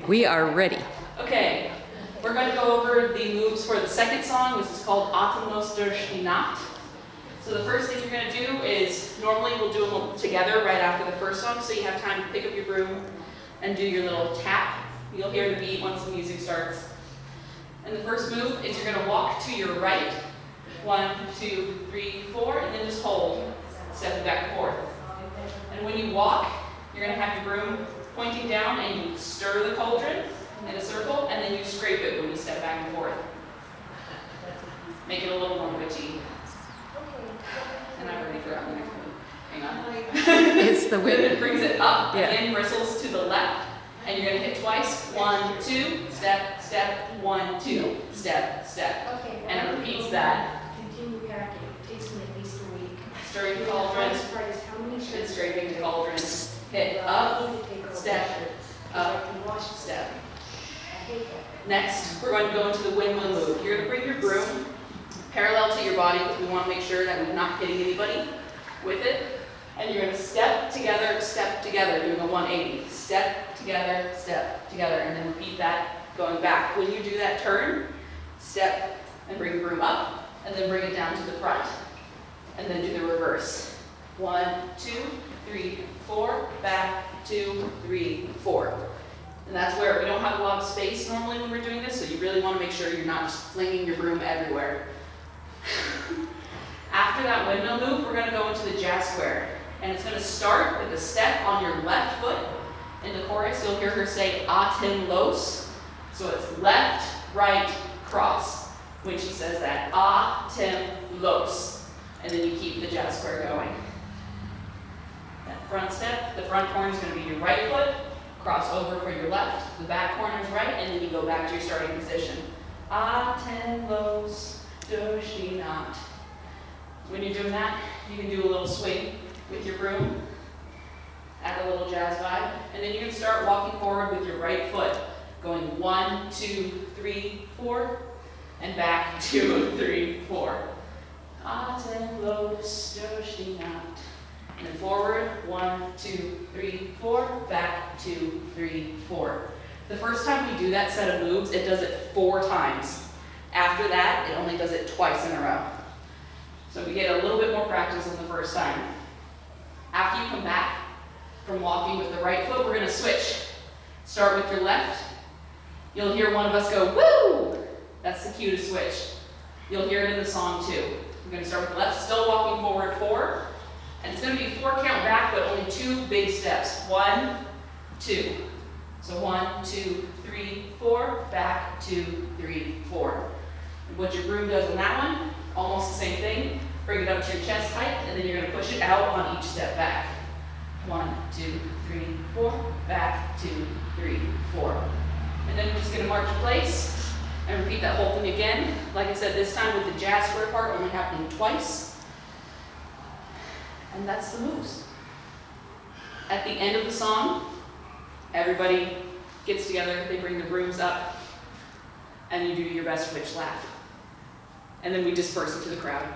We are ready. Okay, we're going to go over the moves for the second song. This is called Atemlos durch die Nacht. So the first thing you're going to do is, normally we'll do them together right after the first song, so you have time to pick up your broom and do your little tap. You'll hear the beat once the music starts. And the first move is you're going to walk to your right. 1, 2, 3, 4, and then just hold, stepping back and forth. And when you walk, you're going to have your broom pointing down and you stir the cauldron in a circle, and then you scrape it when you step back and forth. Make it a little more witchy. And I've already forgotten the next move. Hang on. It's the Then wind. it brings it up, Yeah. again, bristles to the left, and you're going to hit twice. 1, 2, step, step, 1, 2, step, step. Okay. And it repeats that. Continue packing. It takes me at least a week. Stirring the cauldron, This part is how many and shirts? scraping the cauldron. Hit up, step, up, step. I hate that. Next, we're going to go into the windmill move. You're going to bring your broom parallel to your body because we want to make sure that we're not hitting anybody with it. And you're going to step together, doing a 180. Step together, and then repeat that going back. When you do that turn, step and bring the broom up, and then bring it down to the front. And then do the reverse. 1, 2, 3, 4, back, 2, 3, 4. And that's where we don't have a lot of space normally when we're doing this, so you really want to make sure you're not just flinging your broom everywhere. After that windmill move, we're going to go into the jazz square. And it's going to start with a step on your left foot. In the chorus, you'll hear her say atemlos. So it's left, right, cross. When she says that, atemlos. And then you keep the jazz square going. That front step, the front corner is going to be your right foot. Cross over for your left, the back corner is right, and then you go back to your starting position. Atemlos durch die Nacht. When you're doing that, you can do a little swing with your broom, add a little jazz vibe, and then you can start walking forward with your right foot, going 1, 2, 3, 4, and back 2, 3, 4. Atemlos durch die Nacht. And then forward, 1, 2, 3, 4, back 2, 3, 4. The first time we do that set of moves, it does it 4 times. After that, it only does it twice in a row. So we get a little bit more practice on the first time. After you come back from walking with the right foot, we're going to switch. Start with your left. You'll hear one of us go, woo! That's the cue to switch. You'll hear it in the song too. We're going to start with the left, still walking forward 4. And it's going to be 4 count back, but only 2 big steps. 1, 2. So 1, 2, 3, 4, back 2, 3, 4. And what your broom does on that one, almost the same thing. Bring it up to your chest height, and then you're going to push it out on each step back. 1, 2, 3, 4, back 2, 3, 4. And then we're just going to march in place and repeat that whole thing again. Like I said, this time with the jazz square part only happening twice. And that's the moves. At the end of the song, everybody gets together, they bring the brooms up, and you do your best witch laugh. And then we disperse into the crowd.